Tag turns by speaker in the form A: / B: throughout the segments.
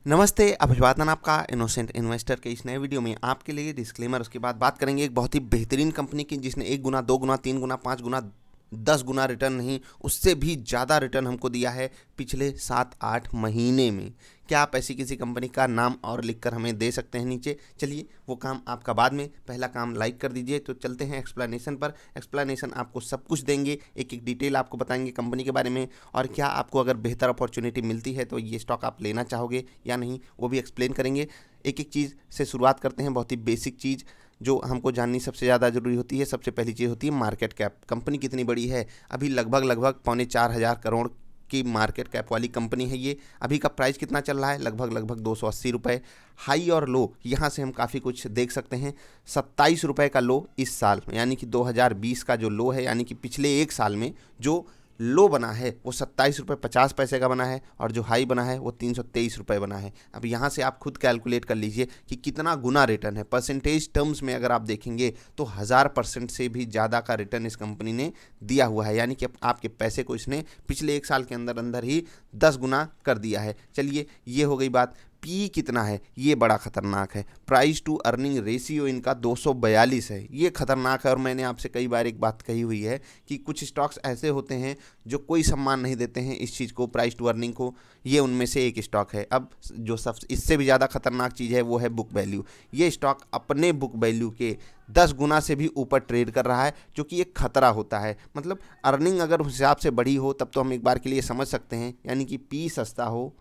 A: नमस्ते, अभिवादन आपका इनोसेंट इन्वेस्टर के इस नए वीडियो में आपके लिए डिस्क्लेमर। उसके बाद बात करेंगे एक बहुत ही बेहतरीन कंपनी की जिसने 1 गुना, 2 गुना, 3 गुना, 5 गुना, 10 गुना रिटर्न नहीं, उससे भी ज़्यादा रिटर्न हमको दिया है पिछले 7-8 महीने में। क्या आप ऐसी किसी कंपनी का नाम और लिखकर हमें दे सकते हैं नीचे? चलिए वो काम आपका बाद में, पहला काम लाइक कर दीजिए। तो चलते हैं एक्सप्लेनेशन पर। एक्सप्लेनेशन आपको सब कुछ देंगे, एक एक डिटेल आपको बताएंगे कंपनी के बारे में, और क्या आपको अगर बेहतर अपॉर्चुनिटी मिलती है तो ये स्टॉक आप लेना चाहोगे या नहीं, वो भी एक्सप्लेन करेंगे। एक एक चीज़ से शुरुआत करते हैं, बहुत ही बेसिक चीज़ जो हमको जाननी सबसे ज़्यादा ज़रूरी होती है। सबसे पहली चीज़ होती है मार्केट कैप। कंपनी कितनी बड़ी है? अभी लगभग लगभग 3,2500 करोड़ की मार्केट कैप वाली कंपनी है ये। अभी का प्राइस कितना चल रहा है? लगभग लगभग 280 रुपये। हाई और लो यहाँ से हम काफ़ी कुछ देख सकते हैं। 27 रुपये का लो इस साल, यानी कि 2020 का जो लो है, यानी कि पिछले एक साल में जो लो बना है वो 27 रुपये 50 पैसे का बना है, और जो हाई बना है वो 323 रुपये बना है। अब यहाँ से आप खुद कैलकुलेट कर लीजिए कि कितना गुना रिटर्न है। परसेंटेज टर्म्स में अगर आप देखेंगे तो 1000% से भी ज़्यादा का रिटर्न इस कंपनी ने दिया हुआ है, यानी कि आपके पैसे को इसने पिछले एक साल के अंदर अंदर ही 10 गुना कर दिया है। चलिए ये हो गई बात। पी कितना है? ये बड़ा खतरनाक है। प्राइस टू अर्निंग रेशियो इनका 242 है। ये खतरनाक है, और मैंने आपसे कई बार एक बात कही हुई है कि कुछ स्टॉक्स ऐसे होते हैं जो कोई सम्मान नहीं देते हैं इस चीज़ को, प्राइस टू अर्निंग को। ये उनमें से एक स्टॉक है। अब जो सब इससे भी ज़्यादा खतरनाक चीज़ है वो है बुक वैल्यू। ये स्टॉक अपने बुक वैल्यू के 10 गुना से भी ऊपर ट्रेड कर रहा है, जो कि एक खतरा होता है। मतलब अर्निंग अगर उस हिसाब से बड़ी हो तब तो हम एक बार के लिए समझ सकते हैं, यानी कि पी सस्ता हो,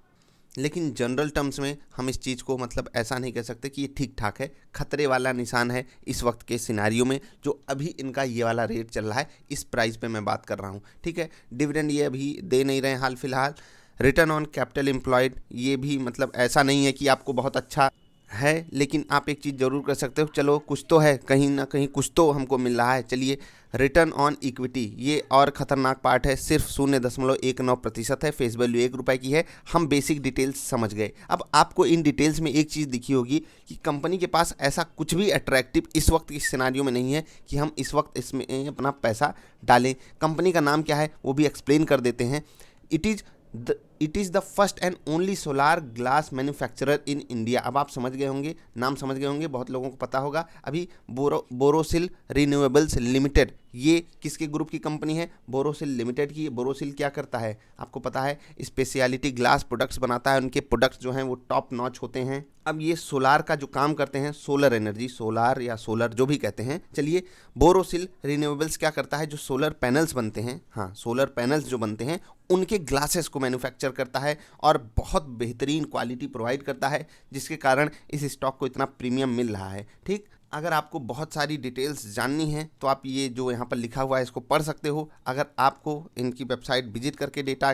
A: लेकिन जनरल टर्म्स में हम इस चीज़ को मतलब ऐसा नहीं कह सकते कि ये ठीक ठाक है। खतरे वाला निशान है इस वक्त के सिनारियो में, जो अभी इनका ये वाला रेट चल रहा है। इस प्राइस पे मैं बात कर रहा हूँ, ठीक है। डिविडेंड ये अभी दे नहीं रहे हाल फिलहाल। रिटर्न ऑन कैपिटल एम्प्लॉयड ये भी मतलब ऐसा नहीं है कि आपको बहुत अच्छा है, लेकिन आप एक चीज़ ज़रूर कर सकते हो, चलो कुछ तो है, कहीं ना कहीं कुछ तो हमको मिल रहा है। चलिए रिटर्न ऑन इक्विटी ये और ख़तरनाक पार्ट है, सिर्फ 0.19% है। फेस वैल्यू 1 रुपये की है। हम बेसिक डिटेल्स समझ गए। अब आपको इन डिटेल्स में एक चीज़ दिखी होगी कि कंपनी के पास ऐसा कुछ भी अट्रैक्टिव इस वक्त इस सिनारियो में नहीं है कि हम इस वक्त इसमें अपना पैसा डालें। कंपनी का नाम क्या है वो भी एक्सप्लेन कर देते हैं। It is the first and only solar glass manufacturer in India. अब आप समझ गए होंगे, नाम समझ गए होंगे, बहुत लोगों को पता होगा। अभी बोरोसिल रिन्यूएबल्स लिमिटेड ये किसके ग्रुप की कंपनी है? बोरोसिल लिमिटेड की। बोरोसिल क्या करता है आपको पता है? स्पेशलिटी ग्लास प्रोडक्ट्स बनाता है। उनके प्रोडक्ट्स जो हैं वो टॉप नॉच होते हैं। अब ये सोलार का जो काम करते हैं, सोलर एनर्जी, सोलार या सोलर जो भी कहते हैं। चलिए बोरोसिल रिन्यूएबल्स क्या करता है? जो सोलर पैनल्स बनते हैं, हाँ सोलर पैनल्स जो बनते हैं उनके ग्लासेस को मैन्युफैक्चर करता है, और बहुत बेहतरीन क्वालिटी प्रोवाइड करता है, जिसके कारण इस स्टॉक को इतना प्रीमियम मिल रहा है। ठीक, अगर आपको बहुत सारी डिटेल्स जाननी है तो आप ये जो यहाँ पर लिखा हुआ है इसको पढ़ सकते हो। अगर आपको इनकी वेबसाइट विजिट करके डेटा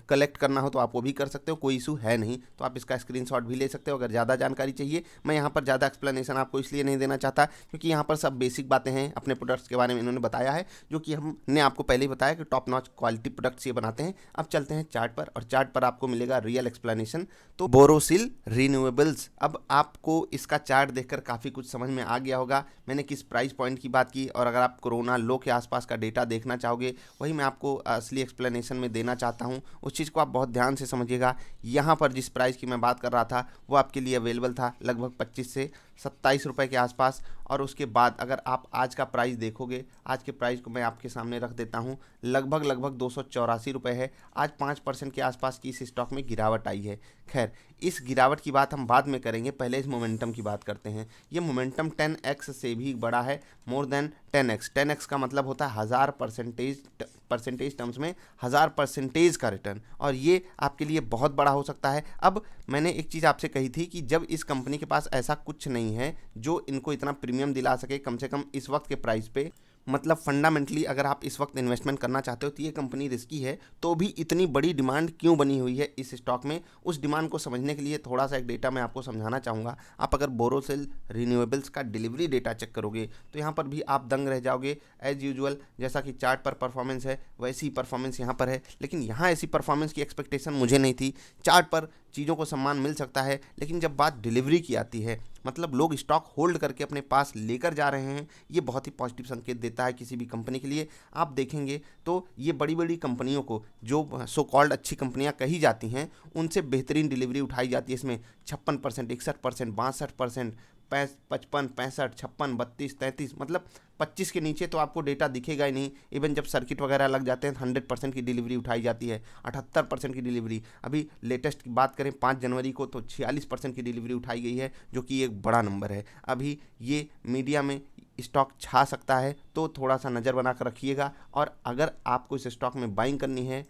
A: कलेक्ट करना हो तो आप वो भी कर सकते हो, कोई इशू है नहीं। तो आप इसका स्क्रीनशॉट भी ले सकते हो अगर ज़्यादा जानकारी चाहिए। मैं यहाँ पर ज़्यादा एक्सप्लेनेशन आपको इसलिए नहीं देना चाहता क्योंकि यहाँ पर सब बेसिक बातें हैं, अपने प्रोडक्ट्स के बारे में इन्होंने बताया है, जो कि हमने आपको पहले ही बताया कि टॉप नॉच क्वालिटी प्रोडक्ट्स ये बनाते हैं। अब चलते हैं चार्ट पर, और चार्ट पर आपको मिलेगा रियल एक्सप्लेनेशन। तो बोरोसिल रिन्यूएबल्स, अब आपको इसका चार्ट देखकर काफ़ी कुछ समझ में आ गया होगा मैंने किस प्राइस पॉइंट की बात की, और अगर आप कोरोना लो के आसपास का डेटा देखना चाहोगे वही मैं आपको असली एक्सप्लेनेशन में देना चाहता हूँ। उस चीज़ को आप बहुत ध्यान से समझिएगा। यहाँ पर जिस प्राइस की मैं बात कर रहा था वो आपके लिए अवेलेबल था लगभग 25 से 27 रुपये के आसपास। और उसके बाद अगर आप आज का प्राइस देखोगे, आज के प्राइस को मैं आपके सामने रख देता हूँ, लगभग लगभग 284 रुपये है। आज 5% के आसपास की इस स्टॉक में गिरावट आई है। खैर इस गिरावट की बात हम बाद में करेंगे, पहले इस मोमेंटम की बात करते हैं। ये मोमेंटम 10x से भी बड़ा है, मोर देन 10x। 10x का मतलब होता है 1000% परसेंटेज टर्म्स में 1000% का रिटर्न, और ये आपके लिए बहुत बड़ा हो सकता है। अब मैंने एक चीज़ आपसे कही थी कि जब इस कंपनी के पास ऐसा कुछ नहीं है जो इनको इतना प्रीमियम दिला सके कम से कम इस वक्त के प्राइस पे, मतलब फंडामेंटली अगर आप इस वक्त इन्वेस्टमेंट करना चाहते हो तो ये कंपनी रिस्की है, तो भी इतनी बड़ी डिमांड क्यों बनी हुई है इस स्टॉक में, उस डिमांड को समझने के लिए थोड़ा सा एक डेटा मैं आपको समझाना चाहूँगा। आप अगर बोरोसिल रिन्यूएबल्स का डिलीवरी डेटा चेक करोगे तो यहाँ पर भी आप दंग रह जाओगे। एज यूजुअल जैसा कि चार्ट पर परफॉर्मेंस है वैसी ही परफॉर्मेंस यहाँ पर है, लेकिन यहाँ ऐसी परफॉर्मेंस की एक्सपेक्टेशन मुझे नहीं थी। चार्ट पर चीज़ों को सम्मान मिल सकता है, लेकिन जब बात डिलीवरी की आती है, मतलब लोग स्टॉक होल्ड करके अपने पास लेकर जा रहे हैं। ये बहुत ही पॉजिटिव संकेत देता है किसी भी कंपनी के लिए। आप देखेंगे तो ये बड़ी बड़ी कंपनियों को, जो सो कॉल्ड अच्छी कंपनियां कही जाती हैं, उनसे बेहतरीन डिलीवरी उठाई जाती है। इसमें 56%, 61%, 62%, 55, 65, 56, 32, 33, मतलब 25 के नीचे तो आपको डेटा दिखेगा ही नहीं। इवन जब सर्किट वगैरह लग जाते हैं 100% की डिलीवरी उठाई जाती है, 78% की डिलीवरी। अभी लेटेस्ट की बात करें 5 जनवरी को तो 46% की डिलीवरी उठाई गई है, जो कि एक बड़ा नंबर है। अभी ये मीडिया में स्टॉक छा सकता है, तो थोड़ा सा नज़र बना कर रखिएगा। और अगर आपको इस स्टॉक में बाइंग करनी है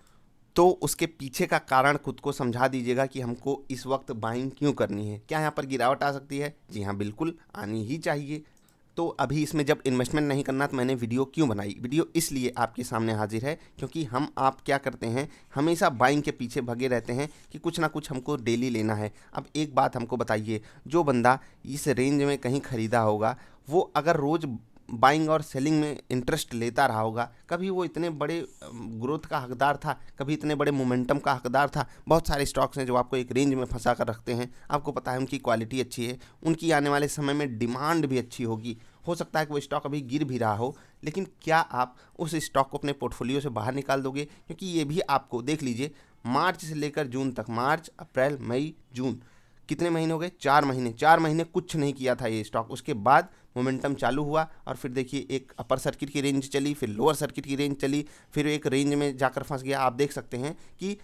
A: तो उसके पीछे का कारण खुद को समझा दीजिएगा कि हमको इस वक्त बाइंग क्यों करनी है। क्या यहाँ पर गिरावट आ सकती है? जी हाँ, बिल्कुल आनी ही चाहिए। तो अभी इसमें जब इन्वेस्टमेंट नहीं करना तो मैंने वीडियो क्यों बनाई? वीडियो इसलिए आपके सामने हाजिर है क्योंकि आप क्या करते हैं, हमेशा बाइंग के पीछे भगे रहते हैं कि कुछ ना कुछ हमको डेली लेना है। अब एक बात हमको बताइए, जो बंदा इस रेंज में कहीं ख़रीदा होगा, वो अगर रोज़ बाइंग और सेलिंग में इंटरेस्ट लेता रहा होगा, कभी वो इतने बड़े ग्रोथ का हकदार था, कभी इतने बड़े मोमेंटम का हकदार था। बहुत सारे स्टॉक्स हैं जो आपको एक रेंज में फंसा कर रखते हैं। आपको पता है उनकी क्वालिटी अच्छी है, उनकी आने वाले समय में डिमांड भी अच्छी होगी। हो सकता है कि वो स्टॉक अभी गिर भी रहा हो, लेकिन क्या आप उस स्टॉक को अपने पोर्टफोलियो से बाहर निकाल दोगे? क्योंकि ये भी आपको देख लीजिए, मार्च से लेकर जून तक, मार्च, अप्रैल, मई, जून, कितने महीने हो गए? 4 महीने। 4 महीने कुछ नहीं किया था ये स्टॉक। उसके बाद मोमेंटम चालू हुआ और फिर देखिए एक अपर सर्किट की रेंज चली, फिर लोअर सर्किट की रेंज चली, फिर एक रेंज में जाकर फंस गया। आप देख सकते हैं कि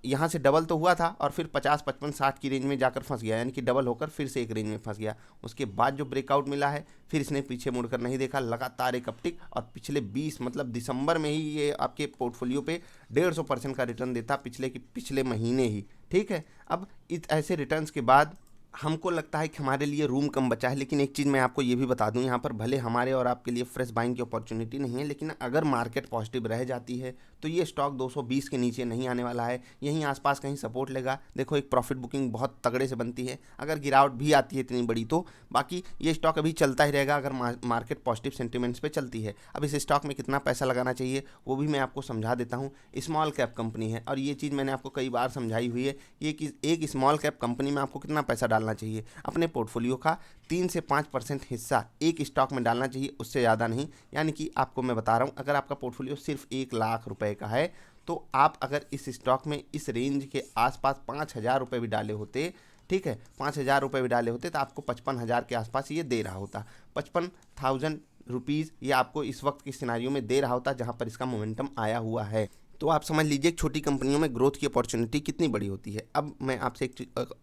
A: यहाँ से डबल तो हुआ था और फिर 50, 55, 60 की रेंज में जाकर फंस गया, यानी कि डबल होकर फिर से एक रेंज में फंस गया। उसके बाद जो ब्रेकआउट मिला है, फिर इसने पीछे मुड़कर नहीं देखा, लगातार एक अपटिक, और पिछले 20 मतलब दिसंबर में ही ये आपके पोर्टफोलियो पे 150% का रिटर्न देता, पिछले महीने ही। ठीक है, अब ऐसे रिटर्न्स के बाद हमको लगता है कि हमारे लिए रूम कम बचा है। लेकिन एक चीज़ मैं आपको ये भी बता दूं, यहाँ पर भले हमारे और आपके लिए फ्रेश बाइंग की अपॉर्चुनिटी नहीं है, लेकिन अगर मार्केट पॉजिटिव रह जाती है तो ये स्टॉक 220 के नीचे नहीं आने वाला है, यहीं आसपास कहीं सपोर्ट लेगा। देखो, एक प्रॉफिट बुकिंग बहुत तगड़े से बनती है अगर गिरावट भी आती है इतनी बड़ी तो। बाकी ये स्टॉक अभी चलता ही रहेगा अगर मार्केट पॉजिटिव सेंटिमेंट्स पे चलती है। अब इस स्टॉक में कितना पैसा लगाना चाहिए वो भी मैं आपको समझा देता हूँ। स्मॉल कैप कंपनी है और ये चीज़ मैंने आपको कई बार समझाई हुई है, ये कि एक स्मॉल कैप कंपनी में आपको कितना पैसा डालना चाहिए। अपने पोर्टफोलियो का 3 से 5% हिस्सा एक स्टॉक में डालना चाहिए, उससे ज़्यादा नहीं। यानी कि आपको मैं बता रहा हूँ, अगर आपका पोर्टफोलियो सिर्फ 1 लाख रुपए का है तो आप अगर इस स्टॉक में इस रेंज के आसपास 5,000 रुपये भी डाले होते, ठीक है, 5,000 रुपये भी डाले होते तो आपको 55,000 के आसपास ये दे रहा होता। 55,000 रुपीज़ ये आपको इस वक्त के सिनारियो में दे रहा होता जहाँ पर इसका मोमेंटम आया हुआ है। तो आप समझ लीजिए एक छोटी कंपनियों में ग्रोथ की अपॉर्चुनिटी कितनी बड़ी होती है। अब मैं आपसे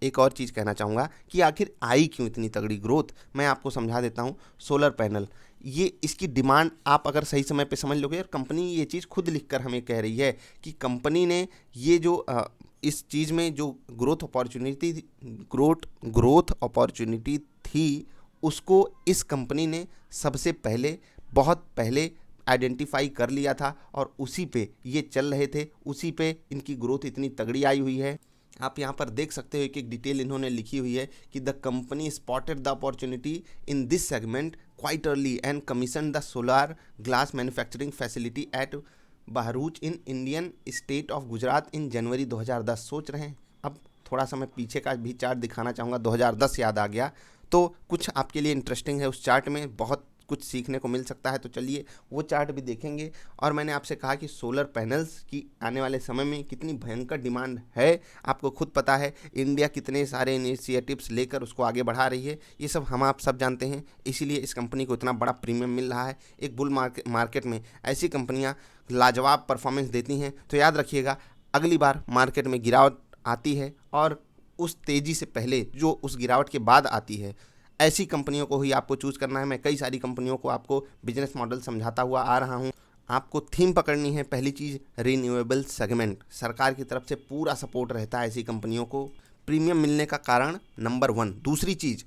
A: एक और चीज़ कहना चाहूँगा कि आखिर आई क्यों इतनी तगड़ी ग्रोथ, मैं आपको समझा देता हूँ। सोलर पैनल, ये इसकी डिमांड आप अगर सही समय पे समझ लोगे, और कंपनी ये चीज़ खुद लिखकर हमें कह रही है कि कंपनी ने ये जो इस चीज़ में जो ग्रोथ अपॉर्चुनिटी थी, उसको इस कंपनी ने सबसे पहले, बहुत पहले आइडेंटिफाई कर लिया था और उसी पे ये चल रहे थे, उसी पे इनकी ग्रोथ इतनी तगड़ी आई हुई है। आप यहाँ पर देख सकते हो एक डिटेल इन्होंने लिखी हुई है कि the company spotted the opportunity in this segment quite early and commission the solar glass manufacturing facility at Bharuch in Indian state of Gujarat in January 2010। सोच रहे हैं, अब थोड़ा सा मैं पीछे का भी चार्ट दिखाना चाहूँगा। 2010 याद आ गया तो कुछ आपके लिए इंटरेस्टिंग है, उस चार्ट में बहुत कुछ सीखने को मिल सकता है। तो चलिए वो चार्ट भी देखेंगे। और मैंने आपसे कहा कि सोलर पैनल्स की आने वाले समय में कितनी भयंकर डिमांड है, आपको खुद पता है। इंडिया कितने सारे इनिशिएटिव्स लेकर उसको आगे बढ़ा रही है, ये सब हम आप सब जानते हैं। इसीलिए इस कंपनी को इतना बड़ा प्रीमियम मिल रहा है। एक बुल मार्केट में ऐसी कंपनियाँ लाजवाब परफॉर्मेंस देती हैं तो याद रखिएगा, अगली बार मार्केट में गिरावट आती है और उस तेज़ी से पहले जो उस गिरावट के बाद आती है, ऐसी कंपनियों को ही आपको चूज़ करना है। मैं कई सारी कंपनियों को आपको बिजनेस मॉडल समझाता हुआ आ रहा हूँ। आपको थीम पकड़नी है। पहली चीज़, रिन्यूएबल सेगमेंट, सरकार की तरफ से पूरा सपोर्ट रहता है ऐसी कंपनियों को, प्रीमियम मिलने का कारण नंबर 1। दूसरी चीज़,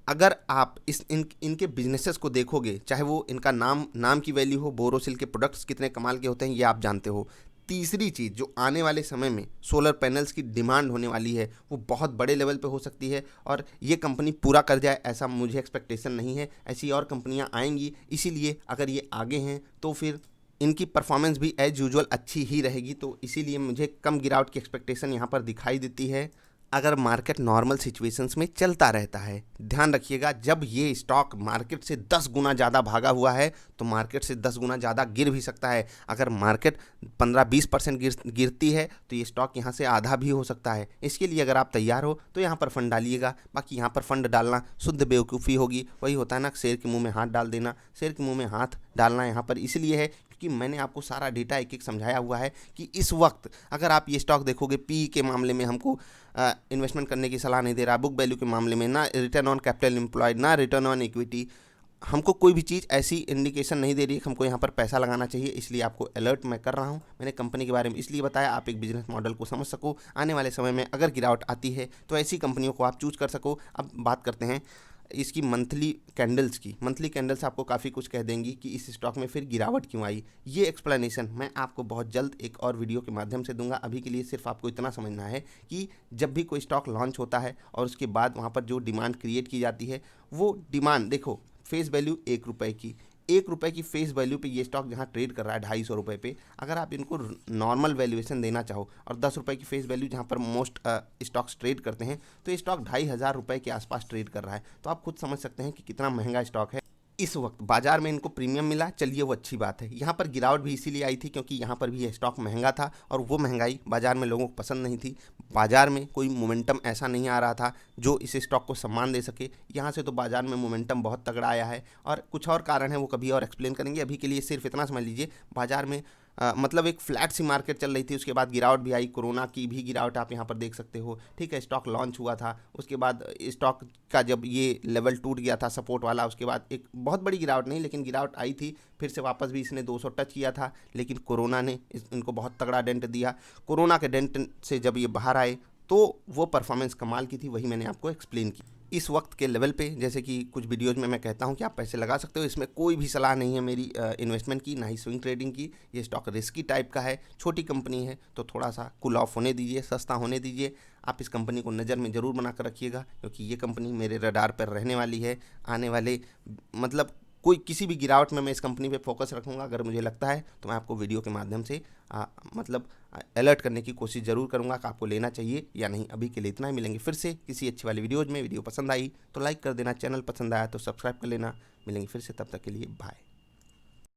A: अगर आप इनके बिजनेसेस को देखोगे, चाहे वो इनका नाम की वैल्यू हो, बोरोसिल के प्रोडक्ट्स कितने कमाल के होते हैं ये आप जानते हो। तीसरी चीज़, जो आने वाले समय में सोलर पैनल्स की डिमांड होने वाली है वो बहुत बड़े लेवल पे हो सकती है और ये कंपनी पूरा कर जाए ऐसा मुझे एक्सपेक्टेशन नहीं है। ऐसी और कंपनियां आएंगी, इसीलिए अगर ये आगे हैं तो फिर इनकी परफॉर्मेंस भी एज यूजुअल अच्छी ही रहेगी। तो इसीलिए मुझे कम गिरावट की एक्सपेक्टेशन यहाँ पर दिखाई देती है। अगर मार्केट नॉर्मल सिचुएशंस में चलता रहता है। ध्यान रखिएगा, जब ये स्टॉक मार्केट से 10 गुना ज़्यादा भागा हुआ है तो मार्केट से 10 गुना ज़्यादा गिर भी सकता है। अगर मार्केट 15-20% गिरती है तो ये स्टॉक यहाँ से आधा भी हो सकता है। इसके लिए अगर आप तैयार हो तो यहाँ पर फंड डालिएगा। बाकी यहाँ पर फंड डालना शुद्ध बेवकूफ़ी होगी। वही होता है ना, शेर के मुँह में हाथ डाल देना। शेर के मुँह में हाथ डालना यहाँ पर इसलिए है कि मैंने आपको सारा डेटा एक एक समझाया हुआ है कि इस वक्त अगर आप ये स्टॉक देखोगे, पी के मामले में हमको इन्वेस्टमेंट करने की सलाह नहीं दे रहा, बुक वैल्यू के मामले में ना रिटर्न ऑन कैपिटल एम्प्लॉयड, ना रिटर्न ऑन इक्विटी, हमको कोई भी चीज़ ऐसी इंडिकेशन नहीं दे रही है कि हमको यहाँ पर पैसा लगाना चाहिए। इसलिए आपको अलर्ट मैं कर रहा हूँ। मैंने कंपनी के बारे में इसलिए बताया, आप एक बिजनेस मॉडल को समझ सको, आने वाले समय में अगर गिरावट आती है तो ऐसी कंपनियों को आप चूज कर सको। अब बात करते हैं इसकी मंथली कैंडल्स की। मंथली कैंडल्स आपको काफ़ी कुछ कह देंगी कि इस स्टॉक में फिर गिरावट क्यों आई। ये एक्सप्लेनेशन मैं आपको बहुत जल्द एक और वीडियो के माध्यम से दूंगा। अभी के लिए सिर्फ आपको इतना समझना है कि जब भी कोई स्टॉक लॉन्च होता है और उसके बाद वहाँ पर जो डिमांड क्रिएट की जाती है, वो डिमांड देखो, फेस वैल्यू 1 रुपये की, 1 रुपये की फेस वैल्यू पे ये स्टॉक जहाँ ट्रेड कर रहा है 250 रुपये पे, अगर आप इनको नॉर्मल वैल्यूएशन देना चाहो और 10 रुपये की फेस वैल्यू जहाँ पर मोस्ट स्टॉक्स ट्रेड करते हैं, तो ये स्टॉक 2500 रुपये के आसपास ट्रेड कर रहा है। तो आप खुद समझ सकते हैं कि कितना महंगा स्टॉक है। इस वक्त बाजार में इनको प्रीमियम मिला, चलिए वो अच्छी बात है। यहाँ पर गिरावट भी इसीलिए आई थी क्योंकि यहाँ पर भी ये स्टॉक महंगा था और वो महंगाई बाजार में लोगों को पसंद नहीं थी। बाजार में कोई मोमेंटम ऐसा नहीं आ रहा था जो इस स्टॉक को सम्मान दे सके। यहाँ से तो बाजार में मोमेंटम बहुत तगड़ा आया है और कुछ और कारण है, वो कभी और एक्सप्लेन करेंगे। अभी के लिए सिर्फ इतना समझ लीजिए, बाजार में मतलब एक फ्लैट सी मार्केट चल रही थी, उसके बाद गिरावट भी आई। कोरोना की भी गिरावट आप यहाँ पर देख सकते हो। ठीक है, स्टॉक लॉन्च हुआ था, उसके बाद स्टॉक का जब ये लेवल टूट गया था सपोर्ट वाला, उसके बाद एक बहुत बड़ी गिरावट नहीं लेकिन गिरावट आई थी। फिर से वापस भी इसने 200 टच किया था, लेकिन कोरोना ने इनको बहुत तगड़ा डेंट दिया। कोरोना के डेंट से जब ये बाहर आए तो वो परफॉर्मेंस कमाल की थी, वही मैंने आपको एक्सप्लेन की। इस वक्त के लेवल पे जैसे कि कुछ वीडियोज़ में मैं कहता हूं कि आप पैसे लगा सकते हो, इसमें कोई भी सलाह नहीं है मेरी इन्वेस्टमेंट की, ना ही स्विंग ट्रेडिंग की। ये स्टॉक रिस्की टाइप का है, छोटी कंपनी है, तो थोड़ा सा कूल ऑफ होने दीजिए, सस्ता होने दीजिए। आप इस कंपनी को नज़र में ज़रूर बना कर रखिएगा क्योंकि ये कंपनी मेरे रडार पर रहने वाली है। आने वाले मतलब कोई किसी भी गिरावट में मैं इस कंपनी पे फोकस रखूंगा। अगर मुझे लगता है तो मैं आपको वीडियो के माध्यम से मतलब अलर्ट करने की कोशिश ज़रूर करूंगा कि आपको लेना चाहिए या नहीं। अभी के लिए इतना ही, मिलेंगे फिर से किसी अच्छी वाली वीडियोज़ में। वीडियो पसंद आई तो लाइक कर देना, चैनल पसंद आया तो सब्सक्राइब कर लेना। मिलेंगे फिर से, तब तक के लिए बाय।